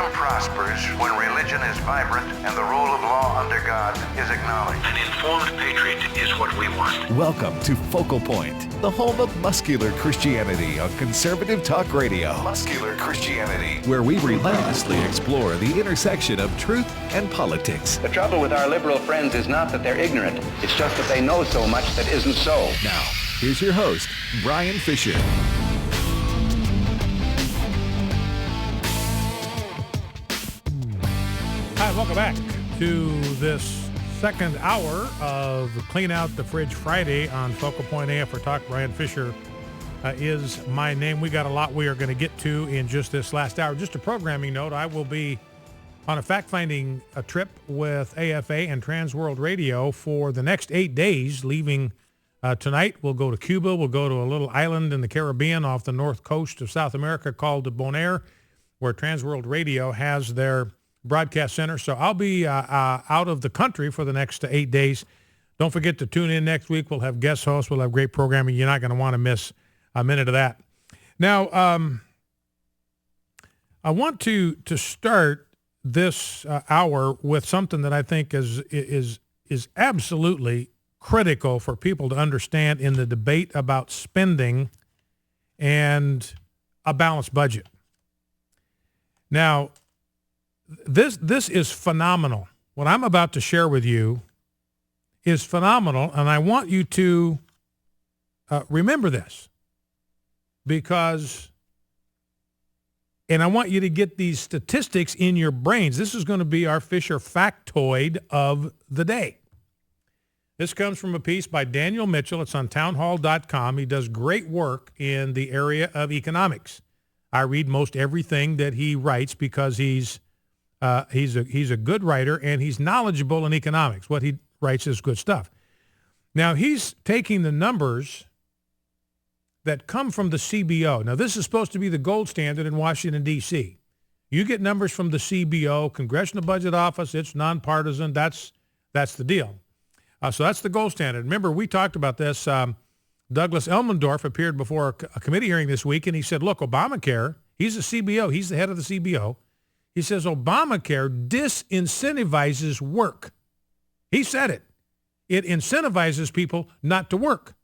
freedom prospers when religion is vibrant and the rule of law under God is acknowledged. An informed patriot is what we want. Welcome to Focal Point, the home of muscular Christianity on Conservative Talk Radio. Muscular Christianity, where we relentlessly explore the intersection of truth and politics. The trouble with our liberal friends is not that they're ignorant. It's just that they know so much that isn't so. Now, here's your host, Brian Fisher. Hi, welcome back to this second hour of Clean Out the Fridge Friday on Focal Point AF for Talk. Brian Fisher is my name. We got a lot we are going to get to in just this last hour. Just a programming note, I will be on a fact-finding trip with AFA and Trans World Radio for the next 8 days, leaving tonight. We'll go to Cuba. We'll go to a little island in the Caribbean off the north coast of South America called Bonaire, where Trans World Radio has their broadcast center. So I'll be out of the country for the next 8 days. Don't forget to tune in next week. We'll have guest hosts. We'll have great programming. You're not going to want to miss a minute of that. Now, I want to start this hour with something that I think is absolutely critical for people to understand in the debate about spending and a balanced budget. Now, this is phenomenal. What I'm about to share with you is phenomenal, and I want you to remember this and I want you to get these statistics in your brains. This is going to be our Fisher Factoid of the day. This comes from a piece by Daniel Mitchell. It's on townhall.com. He does great work in the area of economics. I read most everything that he writes because he's a good writer and he's knowledgeable in economics. What he writes is good stuff. Now, he's taking the numbers that come from the CBO. Now, this is supposed to be the gold standard in Washington, D.C. You get numbers from the CBO, Congressional Budget Office. It's nonpartisan. That's the deal. So that's the gold standard. Remember, we talked about this. Douglas Elmendorf appeared before a committee hearing this week, and he said, look, Obamacare, he's the CBO. He's the head of the CBO. He says Obamacare disincentivizes work. He said it. It incentivizes people not to work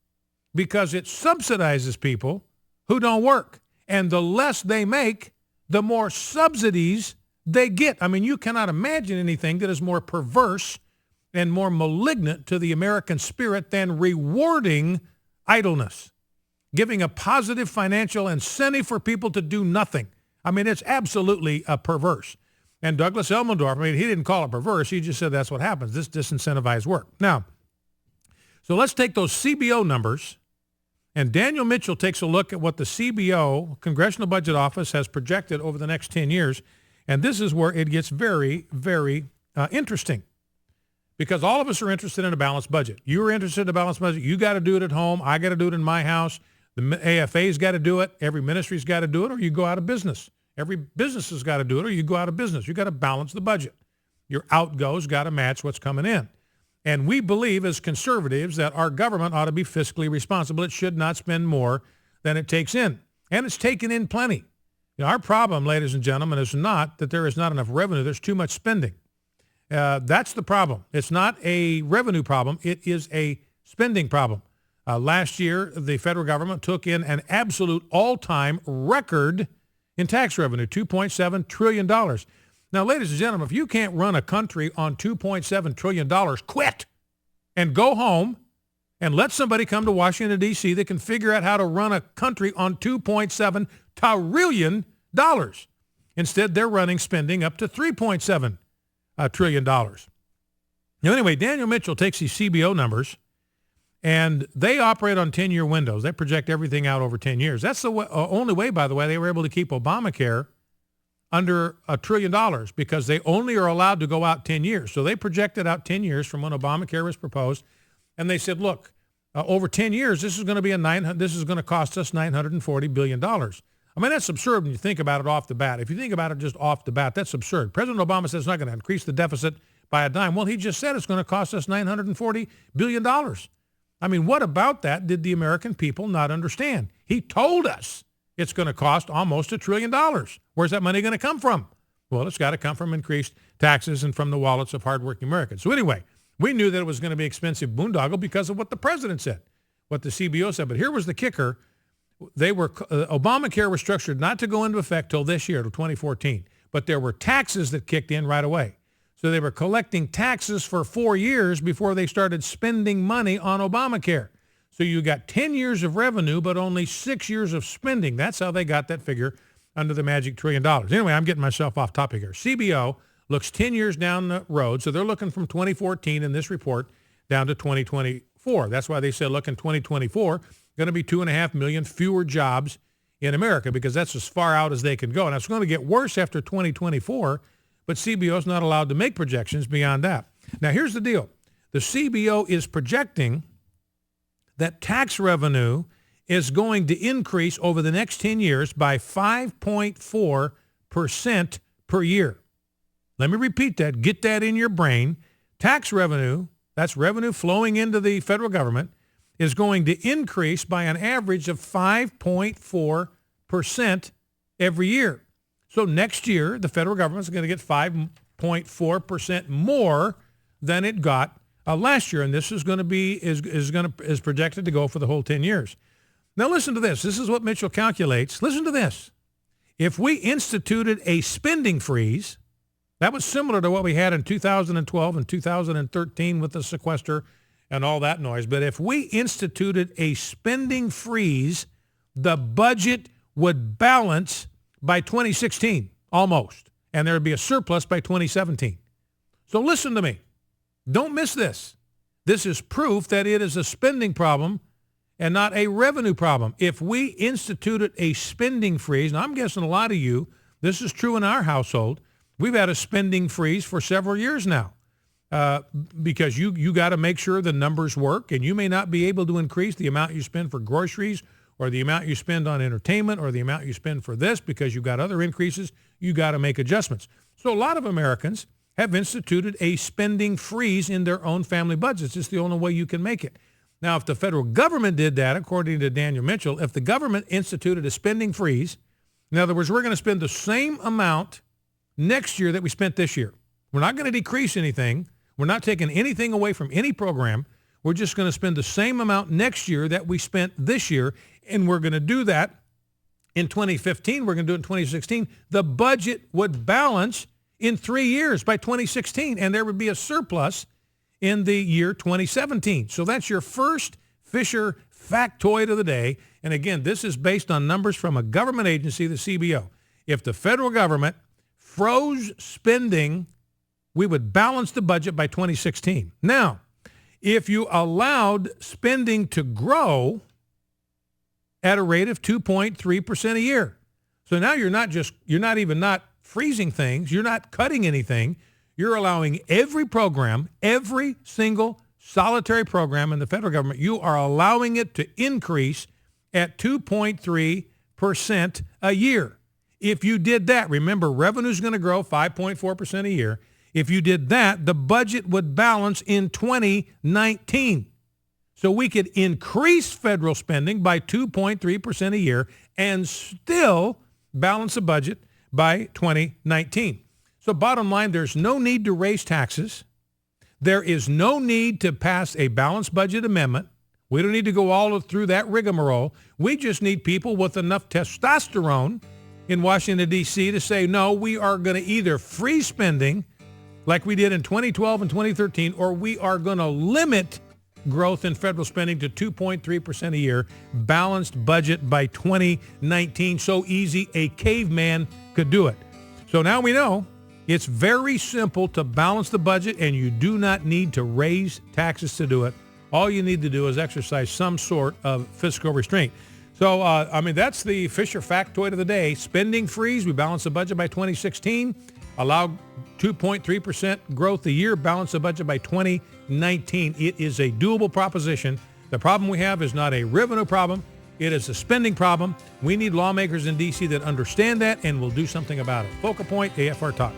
because it subsidizes people who don't work. And the less they make, the more subsidies they get. I mean, you cannot imagine anything that is more perverse and more malignant to the American spirit than rewarding idleness, giving a positive financial incentive for people to do nothing. I mean, it's absolutely perverse. And Douglas Elmendorf, I mean, he didn't call it perverse. He just said that's what happens. This disincentivized work. Now, so let's take those CBO numbers, and Daniel Mitchell takes a look at what the CBO, Congressional Budget Office, has projected over the next 10 years. And this is where it gets very, very interesting, because all of us are interested in a balanced budget. You're interested in a balanced budget. You got to do it at home. I got to do it in my house. The AFA's got to do it. Every ministry's got to do it, or you go out of business. Every business has got to do it, or you go out of business. You got to balance the budget. Your outgoes got to match what's coming in. And we believe as conservatives that our government ought to be fiscally responsible. It should not spend more than it takes in. And it's taken in plenty. You know, our problem, ladies and gentlemen, is not that there is not enough revenue. There's too much spending. That's the problem. It's not a revenue problem. It is a spending problem. Last year, the federal government took in an absolute all-time record in tax revenue, $2.7 trillion. Now, ladies and gentlemen, if you can't run a country on $2.7 trillion, quit and go home and let somebody come to Washington, D.C. that can figure out how to run a country on $2.7 trillion. Instead, they're running spending up to $3.7 trillion. Now, anyway, Daniel Mitchell takes these CBO numbers, and they operate on 10-year windows. They project everything out over 10 years. That's the only way, by the way, they were able to keep Obamacare under $1 trillion, because they only are allowed to go out 10 years. So they projected out 10 years from when Obamacare was proposed, and they said, look, over 10 years, this is going to cost us $940 billion. I mean, that's absurd when you think about it off the bat. If you think about it just off the bat, that's absurd. President Obama says it's not going to increase the deficit by a dime. Well, he just said it's going to cost us $940 billion. I mean, what about that did the American people not understand? He told us it's going to cost almost $1 trillion. Where's that money going to come from? Well, it's got to come from increased taxes and from the wallets of hardworking Americans. So anyway, we knew that it was going to be expensive boondoggle because of what the president said, what the CBO said. But here was the kicker. Obamacare was structured not to go into effect till this year, till 2014. But there were taxes that kicked in right away. So they were collecting taxes for 4 years before they started spending money on Obamacare. So you got 10 years of revenue, but only 6 years of spending. That's how they got that figure under the magic $1 trillion. Anyway, I'm getting myself off topic here. CBO looks 10 years down the road. So they're looking from 2014 in this report down to 2024. That's why they said, look, in 2024, going to be 2.5 million fewer jobs in America because that's as far out as they can go. And it's going to get worse after 2024, but CBO is not allowed to make projections beyond that. Now, here's the deal. The CBO is projecting that tax revenue is going to increase over the next 10 years by 5.4% per year. Let me repeat that. Get that in your brain. Tax revenue, that's revenue flowing into the federal government, is going to increase by an average of 5.4% every year. So next year, the federal government is going to get 5.4% more than it got last year, and this is going to be is projected to go for the whole 10 years. Now listen to this. This is what Mitchell calculates. Listen to this. If we instituted a spending freeze, that was similar to what we had in 2012 and 2013 with the sequester and all that noise. But if we instituted a spending freeze, the budget would balance by 2016, almost, and there would be a surplus by 2017. So listen to me. Don't miss this. This is proof that it is a spending problem and not a revenue problem. If we instituted a spending freeze, now I'm guessing a lot of you, this is true in our household, we've had a spending freeze for several years now because you got to make sure the numbers work, and you may not be able to increase the amount you spend for groceries or the amount you spend on entertainment or the amount you spend for this because you've got other increases. You got to make adjustments. So a lot of Americans have instituted a spending freeze in their own family budgets. It's the only way you can make it. Now, if the federal government did that, according to Daniel Mitchell, if the government instituted a spending freeze, in other words, we're going to spend the same amount next year that we spent this year. We're not going to decrease anything. We're not taking anything away from any program. We're just going to spend the same amount next year that we spent this year, and we're going to do that in 2015. We're going to do it in 2016. The budget would balance in 3 years by 2016, and there would be a surplus in the year 2017. So that's your first Fisher factoid of the day. And again, this is based on numbers from a government agency, the CBO. If the federal government froze spending, we would balance the budget by 2016. Now, if you allowed spending to grow at a rate of 2.3% a year, so now you're not even not freezing things, you're not cutting anything, you're allowing every program, every single solitary program in the federal government, you are allowing it to increase at 2.3% a year. If you did that, remember, revenue is going to grow 5.4% a year. If you did that, the budget would balance in 2019. So we could increase federal spending by 2.3% a year and still balance the budget by 2019. So bottom line, there's no need to raise taxes. There is no need to pass a balanced budget amendment. We don't need to go all through that rigmarole. We just need people with enough testosterone in Washington, D.C. to say, no, we are going to either freeze spending like we did in 2012 and 2013, or we are going to limit growth in federal spending to 2.3% a year, balanced budget by 2019. So easy, a caveman could do it. So now we know it's very simple to balance the budget, and you do not need to raise taxes to do it. All you need to do is exercise some sort of fiscal restraint. So, that's the Fisher factoid of the day. Spending freeze, we balance the budget by 2016, allow 2.3% growth a year, balance the budget by 2019. It is a doable proposition. The problem we have is not a revenue problem. It is a spending problem. We need lawmakers in D.C. that understand that and will do something about it. Focal Point, AFR Talk.